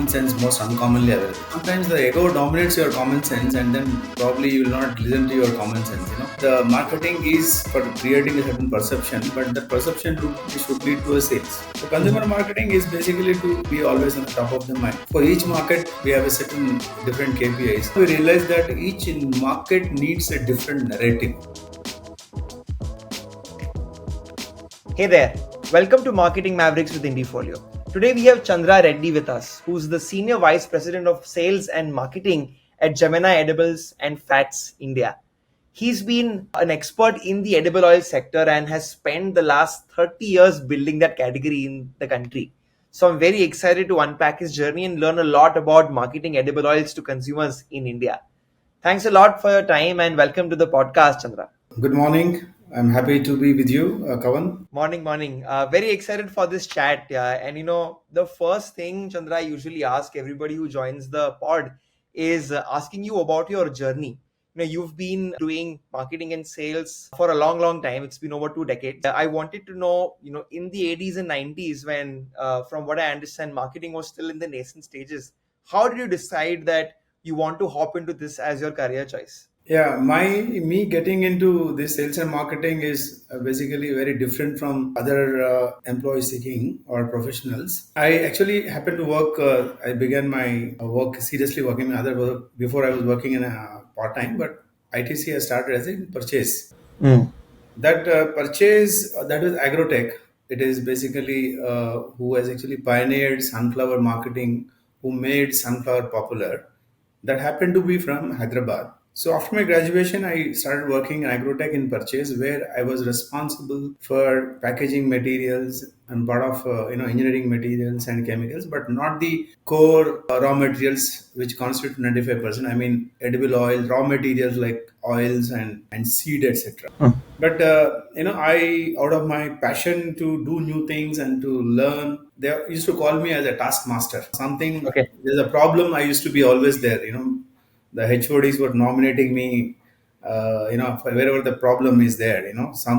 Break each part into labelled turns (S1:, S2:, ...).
S1: common sense most uncommonly available. Sometimes the ego dominates your common sense, and then probably you will not listen to your common sense. The marketing is for creating a certain perception, but the perception should lead to a sales. So consumer marketing is basically to be always on the top of the mind. For each market, we have a certain different KPIs. We realize that each market needs a different narrative.
S2: Hey there, welcome to Marketing Mavericks with Indiefolio. Today we have Chandra Reddy with us, who's the Senior Vice President of Sales and Marketing at Gemini Edibles and Fats India. He's been an expert in the edible oil sector and has spent the last 30 years building that category in the country. So I'm very excited to unpack his journey and learn a lot about marketing edible oils to consumers in India. Thanks a lot for your time and welcome to the podcast, Chandra.
S1: Good morning. I'm happy to be with you, Kavan.
S2: Morning. Very excited for this chat. And the first thing, Chandra, I usually ask everybody who joins the pod is asking you about your journey. You've been doing marketing and sales for a long time. It's been over 2 decades. I wanted to know, in the 80s and 90s, when, from what I understand, marketing was still in the nascent stages. How did you decide that you want to hop into this as your career choice?
S1: Yeah, me getting into this sales and marketing is basically very different from other employee seeking or professionals. I actually happened to work. I began my work seriously working in other work before I was working in a part time. But ITC I started as a purchase. That purchase that was agrotech. It is basically who has actually pioneered sunflower marketing, who made sunflower popular. That happened to be from Hyderabad. So after my graduation, I started working in agrotech in purchase, where I was responsible for packaging materials and part of engineering materials and chemicals, but not the core raw materials which constitute 95%. I mean edible oil, raw materials like oils and seed, etc. But I out of my passion to do new things and to learn, they used to call me as a taskmaster. Something
S2: Okay.
S1: there's a problem, I used to be always there. The HODs were nominating me, wherever the problem is there,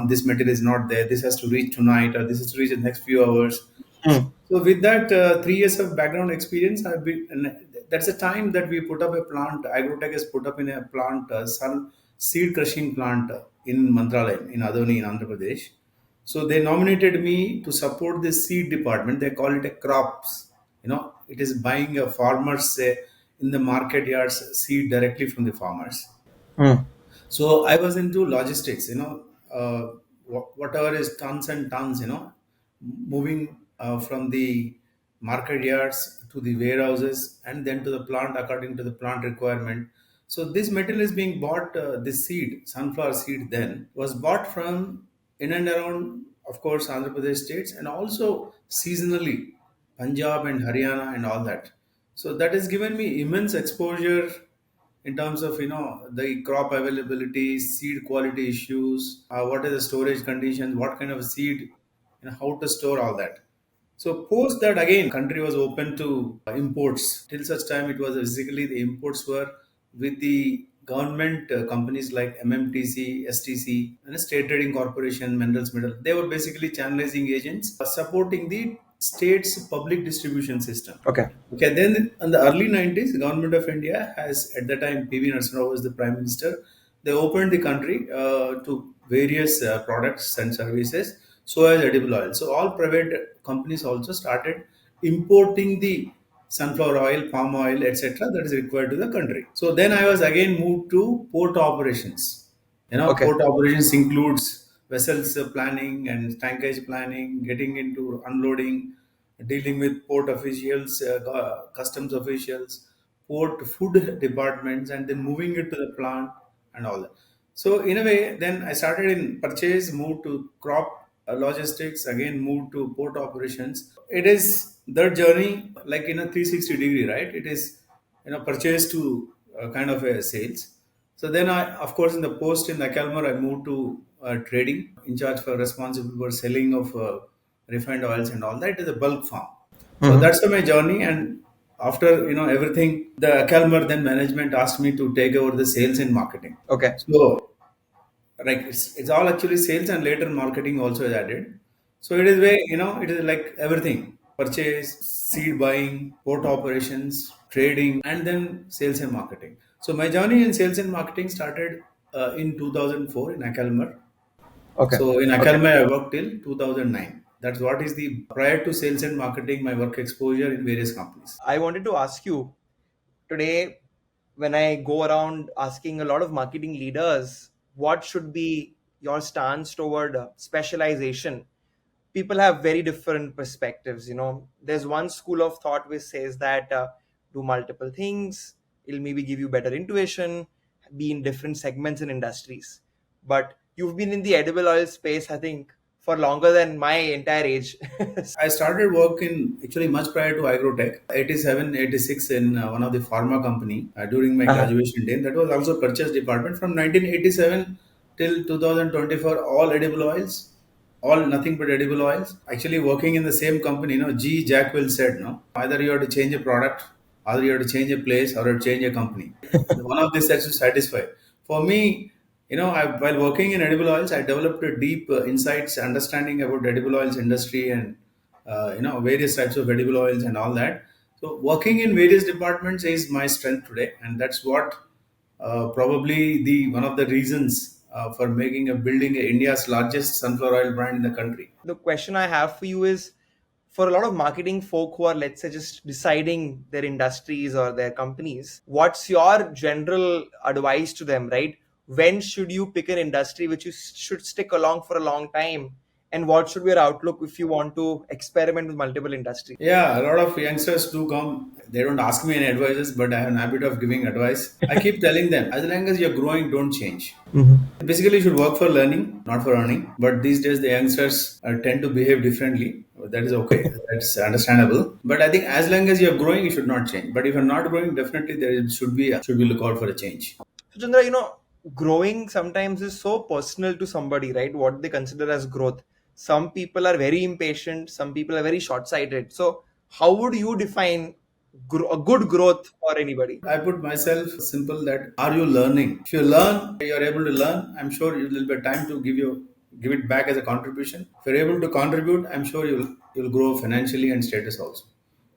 S1: this material is not there, this has to reach tonight, or this has to reach in the next few hours. So with that 3 years of background experience, and that's the time that we put up a plant. Agrotech has put up in a plant, sun seed crushing plant in Mantralayam, in Adoni, in Andhra Pradesh. So they nominated me to support the seed department. They call it a crops. It is buying a farmers in the market yards seed directly from the farmers. So I was into logistics, whatever is tons and tons, moving from the market yards to the warehouses and then to the plant according to the plant requirement. So this material is being bought, this seed, sunflower seed then was bought from in and around, of course, Andhra Pradesh states, and also seasonally, Punjab and Haryana and all that. So that has given me immense exposure in terms of the crop availability, seed quality issues, what are the storage conditions, what kind of seed, how to store all that. So post that, again country was open to imports. Till such time it was basically the imports were with the government companies like MMTC, STC, and State Trading Corporation, Minerals Metal. They were basically channelizing agents supporting the state's public distribution system.
S2: Okay.
S1: Okay, then in the early 90s, the government of India has, at the time, PV Narasimha Rao was the prime minister. They opened the country to various products and services, so as edible oil. So all private companies also started importing the sunflower oil, palm oil, etc. that is required to the country. So then I was again moved to port operations.
S2: Okay.
S1: Port operations includes vessels planning and tankage planning, getting into unloading, dealing with port officials, customs officials, port food departments, and then moving it to the plant and all that. So in a way, then I started in purchase, moved to crop logistics, again moved to port operations. It is the journey like in a 360-degree, right? It is purchase to kind of a sales. So then I, of course, in the post in the Kalmar, I moved to trading, in charge for responsible for selling of refined oils and all that. It is a bulk farm. So that's my journey. And after everything, the Kalmar then management asked me to take over the sales and marketing.
S2: Okay.
S1: So like it's all actually sales, and later marketing also is added. So it is way, it is like everything. purchase, seed buying, port operations, trading, and then sales and marketing. So my journey in sales and marketing started in 2004 in Akalmar.
S2: Okay.
S1: So in
S2: Okay.
S1: Akalmar, I worked till 2009. That's what is the prior to sales and marketing, my work exposure in various companies.
S2: I wanted to ask you today, when I go around asking a lot of marketing leaders, what should be your stance toward specialization? People have very different perspectives. There's one school of thought which says that do multiple things, it'll maybe give you better intuition, be in different segments and industries. But you've been in the edible oil space, I think, for longer than my entire age.
S1: I started work in actually much prior to agrotech, 87, 86 in one of the pharma company during my
S2: Uh-huh.
S1: graduation day. That was also purchase department from 1987 till 2024, all edible oils, all nothing but edible oils. Actually working in the same company, G. Jack will said, no, either you have to change a product, either you have to change a place or you have to change a company. One of these has to satisfy. For me, while working in edible oils, I developed a deep insights, understanding about edible oils industry and various types of edible oils and all that. So working in various departments is my strength today, and that's what probably the one of the reasons for making a building India's largest sunflower oil brand in the country.
S2: The question I have for you is, for a lot of marketing folk who are, let's say, just deciding their industries or their companies, what's your general advice to them, right? When should you pick an industry which you should stick along for a long time? And what should be your outlook if you want to experiment with multiple industries?
S1: Yeah, a lot of youngsters do come. They don't ask me any advices, but I have an habit of giving advice. I keep telling them, as long as you're growing, don't change. Basically, you should work for learning, not for earning. But these days, the youngsters tend to behave differently. That is okay. That's understandable. But I think as long as you're growing, you should not change. But if you're not growing, definitely there should be look out for a change.
S2: So, Chandra, growing sometimes is so personal to somebody, right? What they consider as growth. Some people are very impatient, some people are very short sighted. So, how would you define a good growth for anybody?
S1: I put myself simple that are you learning? If you learn, you're able to learn. I'm sure you will be time to give it back as a contribution. If you're able to contribute, I'm sure you'll grow financially and status also.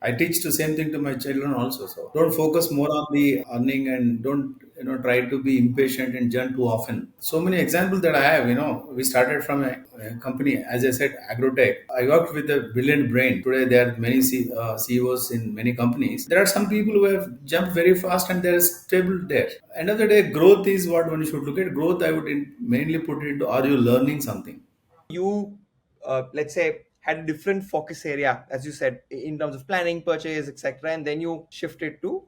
S1: I teach the same thing to my children also. So don't focus more on the earning and don't try to be impatient and jump too often. So many examples that I have. We started from a company, as I said, agrotech. I worked with a brilliant brain. Today there are many CEOs in many companies. There are some people who have jumped very fast and they're stable there. End of the day, growth is what one should look at. Growth, I would mainly put it into: are you learning something?
S2: You, let's say, had a different focus area, as you said, in terms of planning, purchase, etc., and then you shifted to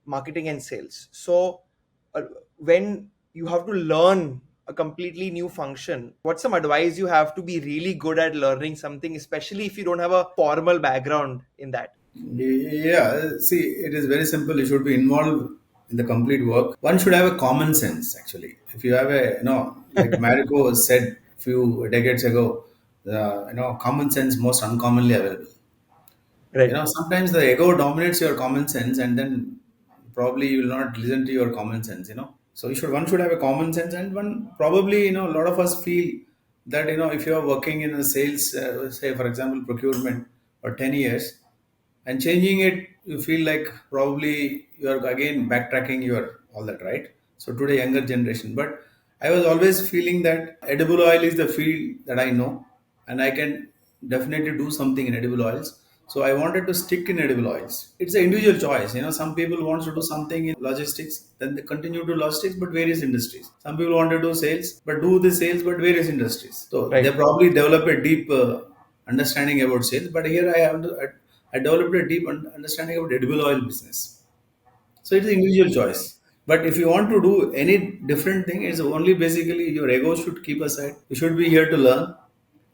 S2: marketing and sales. So, when you have to learn a completely new function, what's some advice you have to be really good at learning something, especially if you don't have a formal background in that?
S1: Yeah, see, it is very simple. You should be involved in the complete work. One should have a common sense, actually. If you have like Marico said few decades ago, common sense most uncommonly available.
S2: Right.
S1: Sometimes the ego dominates your common sense, and then probably you will not listen to your common sense. So one should have a common sense, and one probably a lot of us feel that if you are working in a sales, say for example procurement for 10 years and changing it, you feel like probably you are again backtracking your all that, right? So today younger generation, but I was always feeling that edible oil is the field that I know, and I can definitely do something in edible oils. So I wanted to stick in edible oils. It's an individual choice. Some people want to do something in logistics, then they continue to logistics but various industries. Some people want to do sales but do the sales but various industries, so they
S2: Right.
S1: probably develop a deep understanding about sales. But here I developed a deep understanding about edible oil business. So it's an individual choice. But if you want to do any different thing, it's only basically your ego should keep aside. You should be here to learn,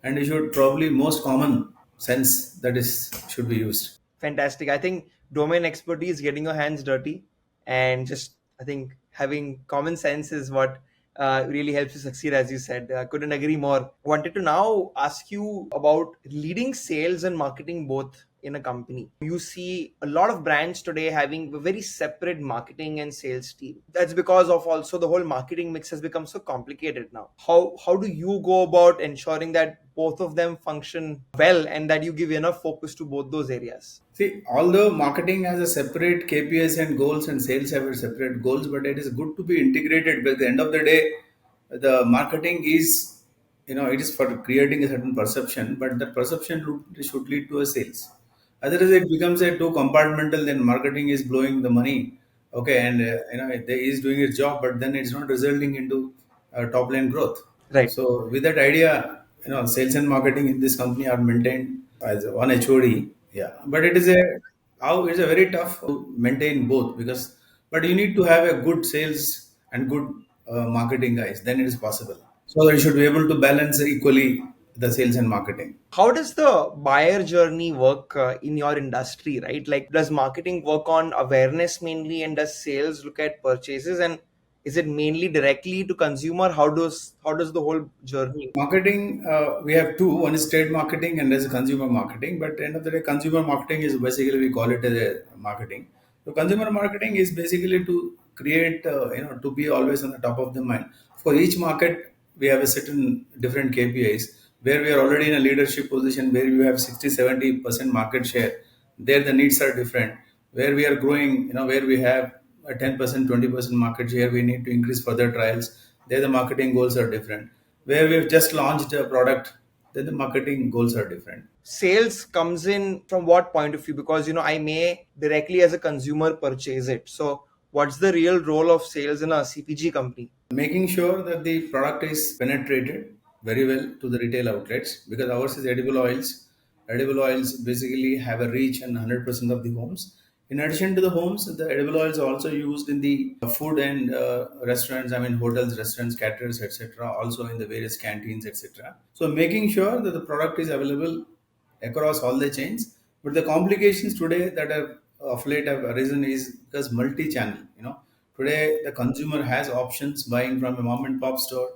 S1: and you should probably most common sense that is should be used.
S2: Fantastic. I think domain expertise, getting your hands dirty, and just, I think, having common sense is what really helps you succeed, as you said. I couldn't agree more. Wanted to now ask you about leading sales and marketing both in a company. You see a lot of brands today having a very separate marketing and sales team. That's because of also the whole marketing mix has become so complicated now. How do you go about ensuring that both of them function well and that you give enough focus to both those areas?
S1: See, although marketing has a separate KPIs and goals and sales have a separate goals, but it is good to be integrated. But at the end of the day, the marketing is, it is for creating a certain perception, but that perception should lead to a sales. Otherwise, it becomes a too compartmental. Then marketing is blowing the money, okay, and they is doing its job, but then it's not resulting into top line growth.
S2: Right.
S1: So with that idea, sales and marketing in this company are maintained as one HOD. Yeah, but it is a how it's a very tough to maintain both because but you need to have a good sales and good marketing guys. Then it is possible. So you should be able to balance equally the sales and marketing.
S2: How does the buyer journey work in your industry, right? Like, does marketing work on awareness mainly, and does sales look at purchases, and is it mainly directly to consumer? How does the whole journey?
S1: Marketing, we have two. One is trade marketing and there's consumer marketing. But at the end of the day, consumer marketing is basically we call it as a marketing. So consumer marketing is basically to create, to be always on the top of the mind. For each market, we have a certain different KPIs where we are already in a leadership position where you have 60-70% market share. There the needs are different. Where we are growing, where we have a 10%, 20% market share, we need to increase further trials. There the marketing goals are different where we've just launched a product, then the marketing goals are different.
S2: Sales comes in from what point of view? Because I may directly as a consumer purchase it. So, what's the real role of sales in a CPG company?
S1: Making sure that the product is penetrated very well to the retail outlets because ours is edible oils. Edible oils basically have a reach in 100% of the homes. In addition to the homes, the edible oils are also used in the food and restaurants, I mean hotels, restaurants, caterers, etc. Also in the various canteens, etc. So making sure that the product is available across all the chains. But the complications today that have of late have arisen is because multi-channel. Today the consumer has options buying from a mom and pop store,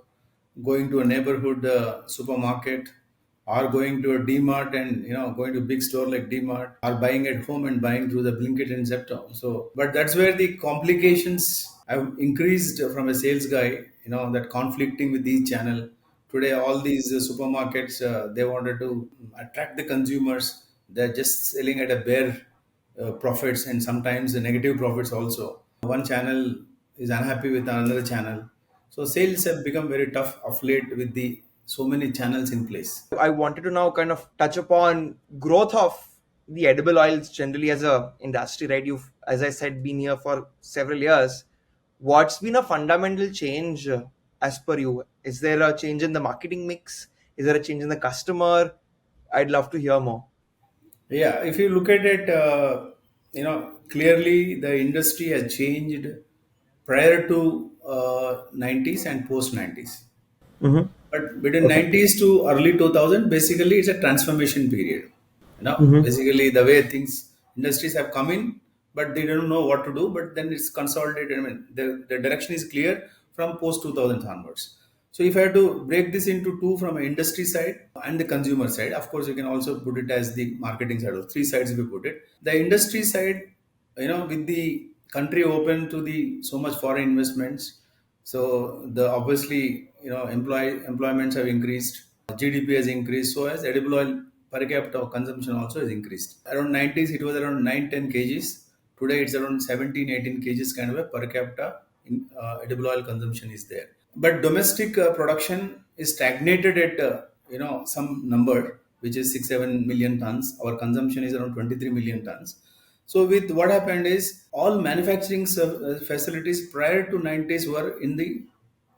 S1: going to a neighborhood supermarket, or going to a D-Mart and going to a big store like D-Mart, or buying at home and buying through the Blinkit and Zepto. So, but that's where the complications have increased from a sales guy. That conflicting with each channel. Today, all these supermarkets they wanted to attract the consumers. They're just selling at a bare profits and sometimes the negative profits also. One channel is unhappy with another channel. So sales have become very tough of late with the so many channels in place.
S2: I wanted to now kind of touch upon growth of the edible oils generally as a industry, right? You've, as I said, been here for several years. What's been a fundamental change as per you? Is there a change in the marketing mix? Is there a change in the customer? I'd love to hear more.
S1: Yeah, if you look at it, clearly the industry has changed prior to 90s and post 90s.
S2: Mm-hmm.
S1: But between
S2: Okay.
S1: 90s to early 2000, basically it's a transformation period.
S2: Mm-hmm.
S1: Basically the way things industries have come in, but they don't know what to do. But then it's consolidated. I mean, the direction is clear from post 2000 onwards. So if I have to break this into two from an industry side and the consumer side, of course you can also put it as the marketing side. Of three sides if you put it. The industry side, with the country open to the so much foreign investments, so the obviously employments have increased, GDP has increased, so as edible oil per capita consumption also has increased. Around 90s it was around 9-10 kgs. Today it's around 17-18 kgs kind of a per capita edible oil consumption is there. But domestic production is stagnated at some number which is 6-7 million tons. Our consumption is around 23 million tons. So with what happened is all manufacturing facilities prior to 90s were in the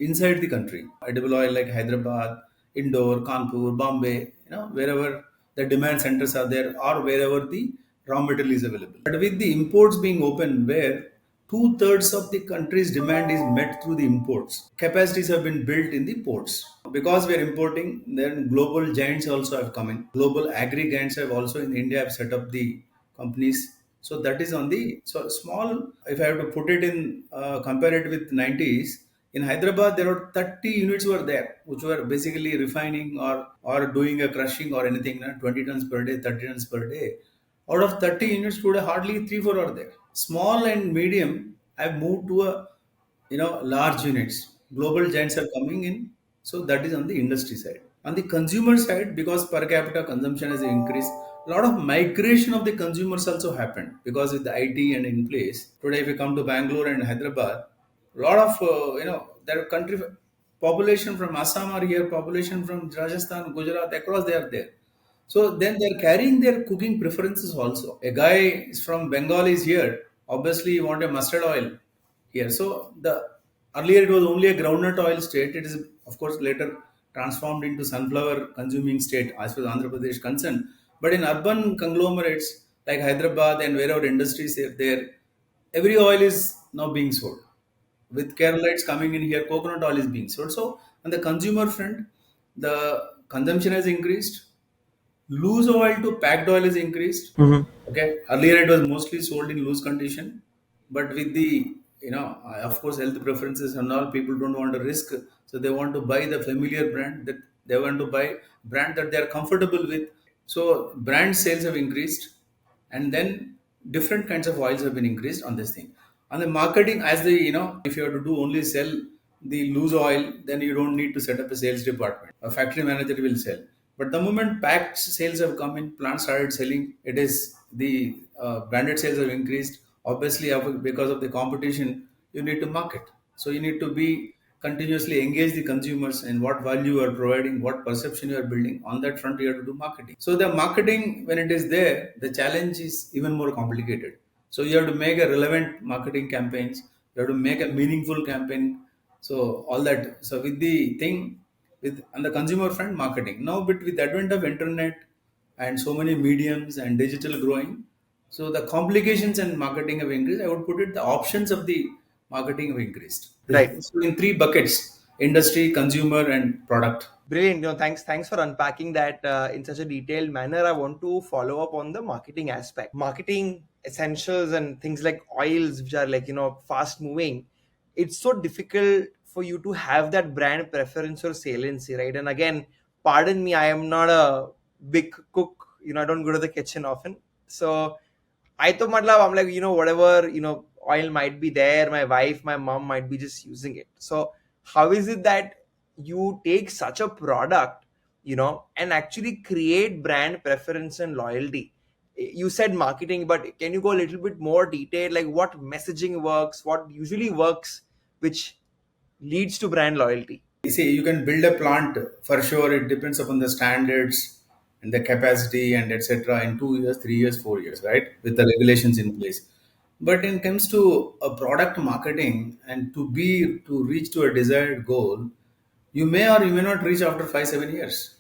S1: inside the country. Edible oil like Hyderabad, Indore, Kanpur, Bombay, wherever the demand centers are there or wherever the raw material is available. But with the imports being open, where two-thirds of the country's demand is met through the imports, capacities have been built in the ports. Because we are importing, then global giants also have come in. Global agri giants have also in India have set up the companies. So that is on the so small. If I have to put it in compare it with 90s, in Hyderabad there were 30 units were there, which were basically refining or doing a crushing or anything, 20 tons per day, 30 tons per day. Out of 30 units today, hardly 3 4 are there. Small and medium have moved to a large units. Global giants are coming in. So that is on the industry side. On the consumer side, because per capita consumption has increased, a lot of migration of the consumers also happened because with the IT and in place. Today, if you come to Bangalore and Hyderabad, a lot of their country population from Assam are here, population from Rajasthan, Gujarat, across they are there. So then they're carrying their cooking preferences also. A guy is from Bengal is here. Obviously, you want a mustard oil here. So the earlier it was only a groundnut oil state. It is of course later transformed into sunflower consuming state as far as Andhra Pradesh is concerned. But in urban conglomerates like Hyderabad and wherever industries are there, every oil is now being sold. With Keralites coming in here, coconut oil is being sold. So on the consumer front, the consumption has increased. Loose oil to packed oil is increased.
S2: Mhm.
S1: Okay, earlier it was mostly sold in loose condition, but with the of course health preferences and all, people don't want to risk, so they want to buy the familiar brand, that they want to buy brand that they are comfortable with. So brand sales have increased, and then different kinds of oils have been increased on this thing. On the marketing, as the if you have to do only sell the loose oil, then you don't need to set up a sales department. A factory manager will sell. But the moment packed sales have come in, plants started selling. It is the branded sales have increased. Obviously, because of the competition, you need to market. So you need to be continuously engage the consumers and what value you are providing, what perception you are building. On that front, you have to do marketing. So the marketing, when it is there, the challenge is even more complicated. So you have to make a relevant marketing campaigns. You have to make a meaningful campaign. So all that. So with the thing, with on the consumer front, marketing. Now, but with the advent of internet and so many mediums and digital growing, so the complications and marketing have increased. I would put it the options of the marketing have increased.
S2: Right.
S1: So in three buckets: industry, consumer, and product.
S2: Brilliant. Thanks for unpacking that in such a detailed manner. I want to follow up on the marketing aspect. Marketing essentials and things like oils, which are like, fast moving. It's so difficult for you to have that brand preference or saliency, right? And again, pardon me, I am not a big cook. I don't go to the kitchen often. So I thought, matlab, I'm like, whatever, oil might be there, my wife, my mom might be just using it. So how is it that you take such a product, and actually create brand preference and loyalty? You said marketing, but can you go a little bit more detailed? Like what messaging works, what usually works, which leads to brand loyalty?
S1: You see, you can build a plant for sure. It depends upon the standards and the capacity and etc. In 2 years, 3 years, 4 years, right? With the regulations in place. But when it comes to a product marketing and to reach to a desired goal, you may or you may not reach after 5 7 years.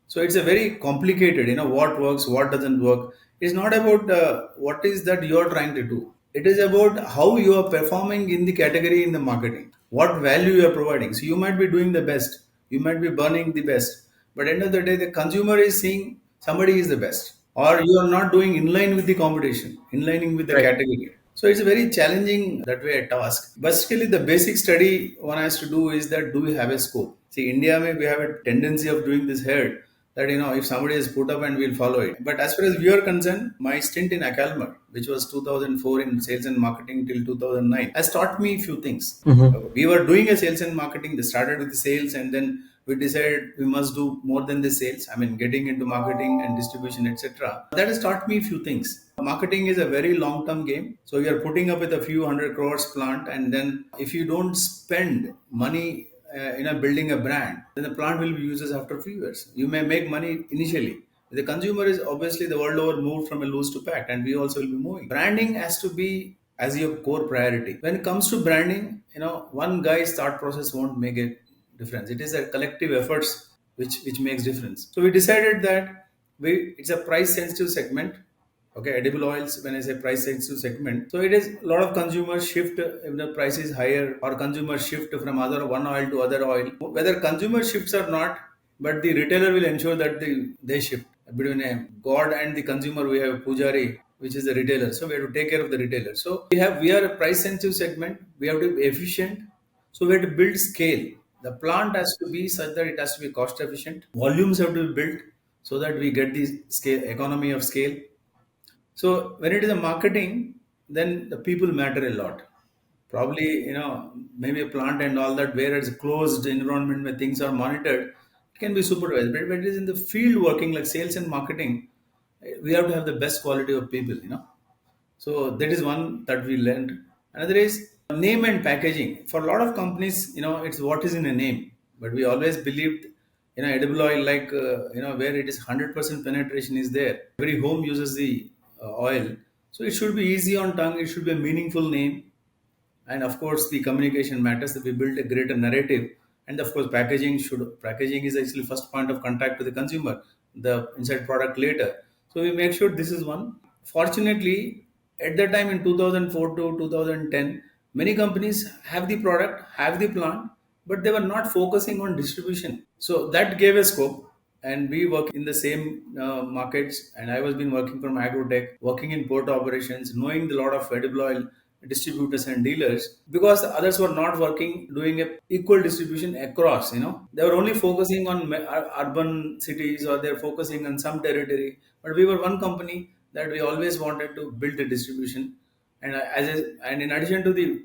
S1: So it's a very complicated, what works, what doesn't work. It's not about what is that you are trying to do. It is about how you are performing in the category in the marketing, what value you are providing. So you might be doing the best, you might be burning the best, but end of the day, the consumer is seeing somebody is the best, or you are not doing in line with the competition, in lining with the
S2: Right.
S1: category. So it's a very challenging that way a task. Basically, the basic study one has to do is that do we have a scope? See, India may we have a tendency of doing this here that if somebody is put up and we'll follow it. But as far as we are concerned, my stint in Acalmer, which was 2004 in sales and marketing till 2009, has taught me a few things. We were doing a sales and marketing. They started with the sales, and then we decided we must do more than the sales. I mean, getting into marketing and distribution, etc. That has taught me a few things. Marketing is a very long-term game. So you are putting up with a few hundred crores plant, and then if you don't spend money building a brand, then the plant will be useless after a few years. You may make money initially. The consumer is obviously the world over moved from a loose to packed, and we also will be moving. Branding has to be as your core priority. When it comes to branding, one guy's thought process won't make a difference. It is a collective efforts which makes difference. So we decided that it's a price sensitive segment. Okay, edible oils, when I say price sensitive segment, so it is a lot of consumers shift if the price is higher, or consumers shift from other one oil to other oil. Whether consumer shifts or not, but the retailer will ensure that they shift. Between a God and the consumer, we have Pujari, which is the retailer. So we have to take care of the retailer. So we are a price sensitive segment. We have to be efficient. So we have to build scale. The plant has to be such that it has to be cost efficient. Volumes have to be built so that we get the scale economy of scale. So when it is a marketing, then the people matter a lot. Probably, maybe a plant and all that, where it's a closed environment where things are monitored, it can be supervised. But when it is in the field working like sales and marketing, we have to have the best quality of people. So that is one that we learned. Another is name and packaging. For a lot of companies, it's what is in a name. But we always believed, edible oil, like, where it is 100% penetration is there. Every home uses the oil. So it should be easy on tongue. It should be a meaningful name. And of course, the communication matters. That we build a greater narrative. And of course, packaging is actually first point of contact to the consumer, the inside product later. So we make sure this is one. Fortunately, at that time in 2004 to 2010, many companies have the product, have the plant, but they were not focusing on distribution. So that gave a scope, and we work in the same markets. And I was been working from agrotech, working in port operations, knowing a lot of edible oil distributors and dealers, because the others were not working doing a equal distribution across. They were only focusing on urban cities, or they're focusing on some territory. But we were one company that we always wanted to build the distribution. And and in addition to the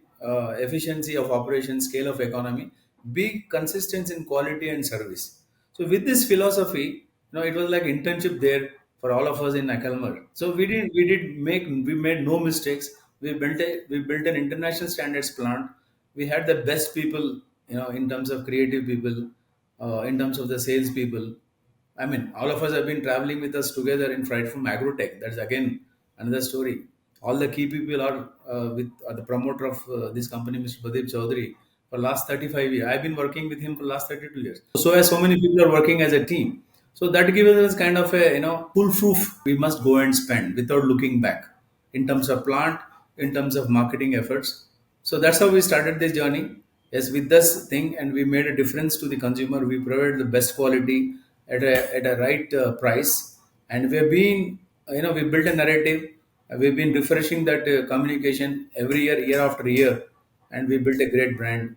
S1: efficiency of operation, scale of economy, be consistent in quality and service. So with this philosophy, it was like internship there for all of us in Akalmar. So we made no mistakes. We built an international standards plant. We had the best people, in terms of creative people, in terms of the sales people. I mean, all of us have been traveling with us together in flight from Agrotech. That's again another story. All the key people are with the promoter of this company, Mr. Pradeep Chaudhary, for last 35 years. I've been working with him for last 32 years. So as so many people are working as a team. So that gives us kind of a foolproof. We must go and spend without looking back in terms of plant, in terms of marketing efforts. So that's how we started this journey. Yes, with this thing, and we made a difference to the consumer. We provided the best quality at a right price, and we have been, we built a narrative. We've been refreshing that communication every year, year after year, and we built a great brand.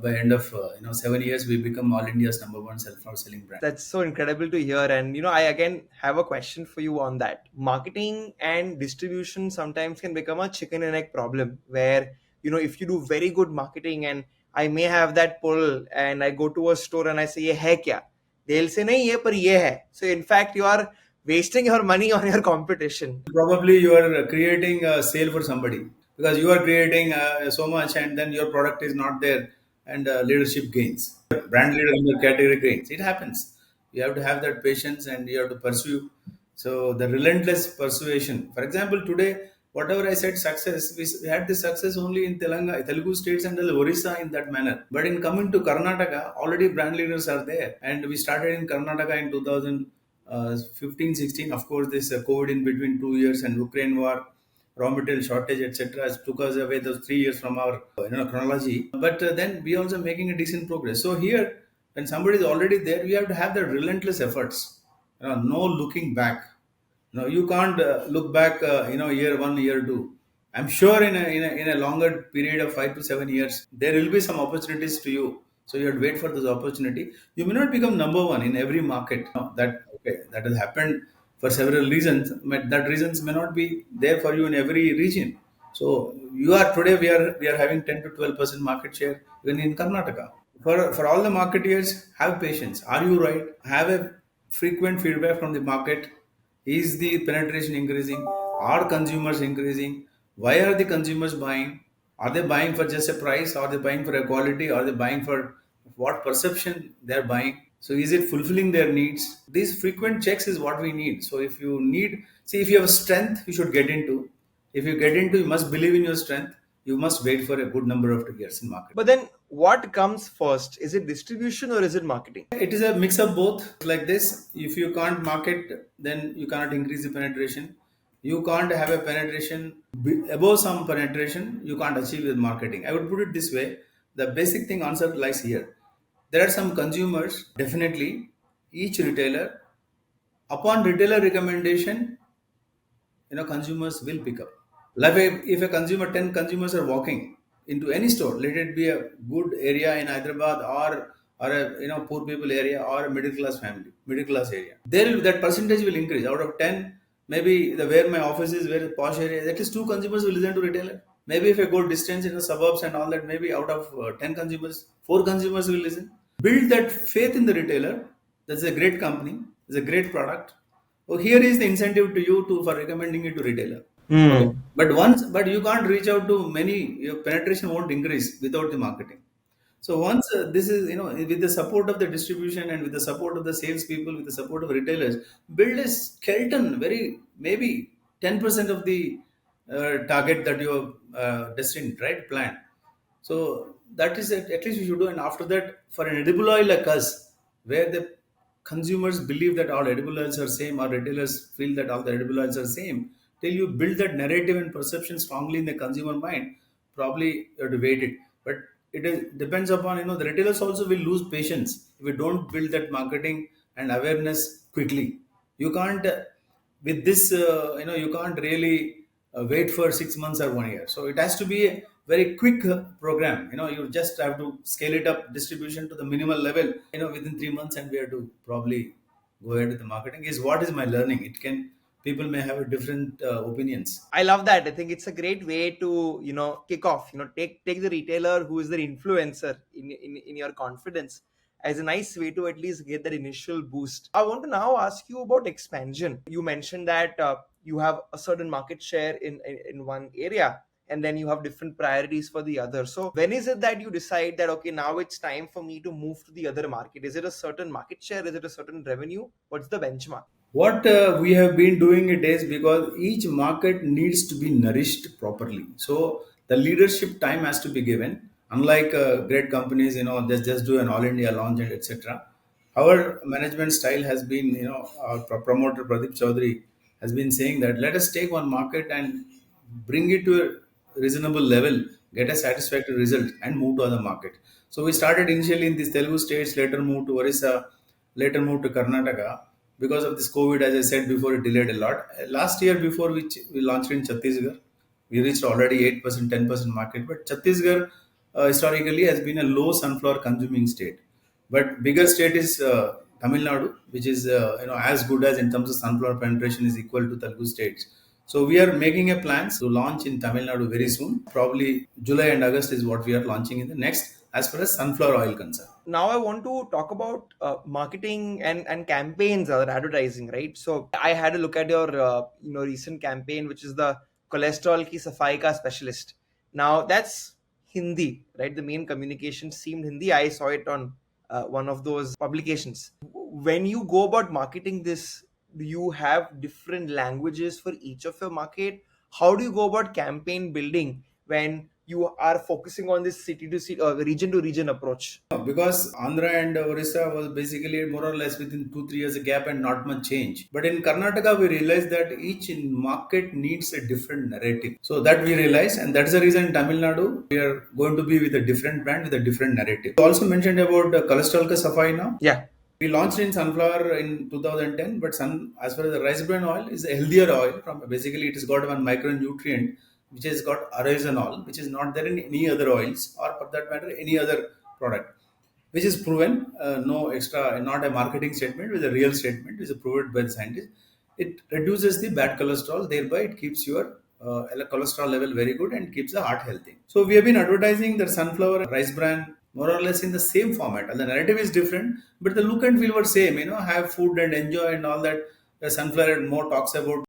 S1: By end of 7 years, we become all India's number one selling brand.
S2: That's so incredible to hear. And I again have a question for you on that. Marketing and distribution sometimes can become a chicken and egg problem where, if you do very good marketing and I may have that pull and I go to a store and I say, ye hai kya? They'll say, nahi, ye par ye hai. So in fact, you are wasting your money on your competition.
S1: Probably you are creating a sale for somebody, because you are creating so much, and then your product is not there, and leadership gains, brand leader in the category gains. It happens. You have to have that patience, and you have to pursue. So the relentless persuasion. For example, today, whatever I said success, we had this success only in Telugu states and Orissa in that manner. But in coming to Karnataka, already brand leaders are there, and we started in Karnataka in 2015, 16. Of course, this COVID in between 2 years, and Ukraine war, raw material shortage, etc., took us away those 3 years from our chronology. But then we also making a decent progress. So here, when somebody is already there, we have to have the relentless efforts. No looking back. No, you can't look back, year one, year two. I'm sure in a longer period of 5 to 7 years, there will be some opportunities to you. So you have to wait for this opportunity. You may not become number one in every market. No, that has happened for several reasons. But that reasons may not be there for you in every region. So you are today, we are having 10 to 12% market share even in Karnataka. For all the marketeers, have patience. Are you right? Have a frequent feedback from the market. Is the penetration increasing? Are consumers increasing? Why are the consumers buying? Are they buying for just a price? Are they buying for a quality? Are they buying for what perception they're buying? So is it fulfilling their needs? These frequent checks is what we need. So if you need, see, if you have strength, you should get into. If you get into, you must believe in your strength. You must wait for a good number of years in market.
S2: But then what comes first? Is it distribution or is it marketing?
S1: It is a mix of both. Like this, if you can't market, then you cannot increase the penetration. You can't have a penetration above some penetration, you can't achieve with marketing. I would put it this way: the basic thing answer lies here. There are some consumers, definitely, each retailer, upon retailer recommendation, consumers will pick up. Like if a consumer, 10 consumers are walking into any store, let it be a good area in Hyderabad, or a poor people area, or a middle class family, middle class area, there that percentage will increase. Out of 10, Maybe the where my office is, where the posh area is, at least two consumers will listen to retailer. Maybe if I go distance in the suburbs and all that, maybe out of 10 consumers, 4 consumers will listen. Build that faith in the retailer. That's a great company. It's a great product. Oh, here is the incentive to you to for recommending it to retailer. Okay.
S2: Hmm.
S1: But you can't reach out to many. Your penetration won't increase without the marketing. So once this is, with the support of the distribution and with the support of the salespeople, with the support of retailers, build a skeleton, very maybe 10% of the target that you have destined, right? Plan. So that is it. At least you should do. And after that, for an edible oil like us, where the consumers believe that all edible oils are same, or retailers feel that all the edible oils are same, till you build that narrative and perception strongly in the consumer mind, probably you have to wait it. But it depends upon, the retailers also will lose patience if we don't build that marketing and awareness quickly. You can't with this you can't really wait for 6 months or 1 year. So it has to be a very quick program. You just have to scale it up, distribution to the minimal level, within 3 months, and we have to probably go ahead with the marketing. Is what is my learning. It can People may have a different opinions.
S2: I love that. I think it's a great way to, kick off, take the retailer who is the influencer in your confidence as a nice way to at least get that initial boost. I want to now ask you about expansion. You mentioned that you have a certain market share in one area, and then you have different priorities for the other. So when is it that you decide that, okay, now it's time for me to move to the other market? Is it a certain market share? Is it a certain revenue? What's the benchmark?
S1: What we have been doing it is because each market needs to be nourished properly. So the leadership time has to be given. Unlike great companies, just do an all India launch and etc. Our management style has been, our promoter Pradeep Chaudhary has been saying that let us take one market and bring it to a reasonable level, get a satisfactory result, and move to other market. So we started initially in these Telugu states, later moved to Orissa, later moved to Karnataka. Because of this COVID, as I said before, it delayed a lot. Last year, before which we launched in Chhattisgarh, we reached already 8%, 10% market. But Chhattisgarh historically has been a low sunflower consuming state. But bigger state is Tamil Nadu, which is as good as in terms of sunflower penetration is equal to Telugu states. So we are making a plans to launch in Tamil Nadu very soon. Probably July and August is what we are launching in the next as far as sunflower oil concerned.
S2: Now I want to talk about marketing and campaigns or advertising, right? So I had a look at your recent campaign, which is the cholesterol ki safai ka specialist. Now that's Hindi, right? The main communication seemed Hindi. I saw it on one of those publications. When you go about marketing this, do you have different languages for each of your market? How do you go about campaign building when you are focusing on this city to city or region to region approach?
S1: Because Andhra and Orissa was basically more or less within 2 3 years gap and not much change. But in Karnataka, we realized that each market needs a different narrative. So that we realized, and that's the reason in Tamil Nadu we are going to be with a different brand with a different narrative. You also mentioned about cholesterol ka safai now.
S2: Yeah.
S1: We launched in sunflower in 2010, but as far as the rice bran oil is a healthier oil. From basically, it has got one micronutrient which has got oryzanol, which is not there in any other oils or for that matter any other product, which is proven. No extra, not a marketing statement, with a real statement, is proven by the scientists. It reduces the bad cholesterol, thereby it keeps your cholesterol level very good and keeps the heart healthy. So we have been advertising the sunflower rice bran more or less in the same format. And the narrative is different, but the look and feel were same. Have food and enjoy and all that. The sunflower more talks about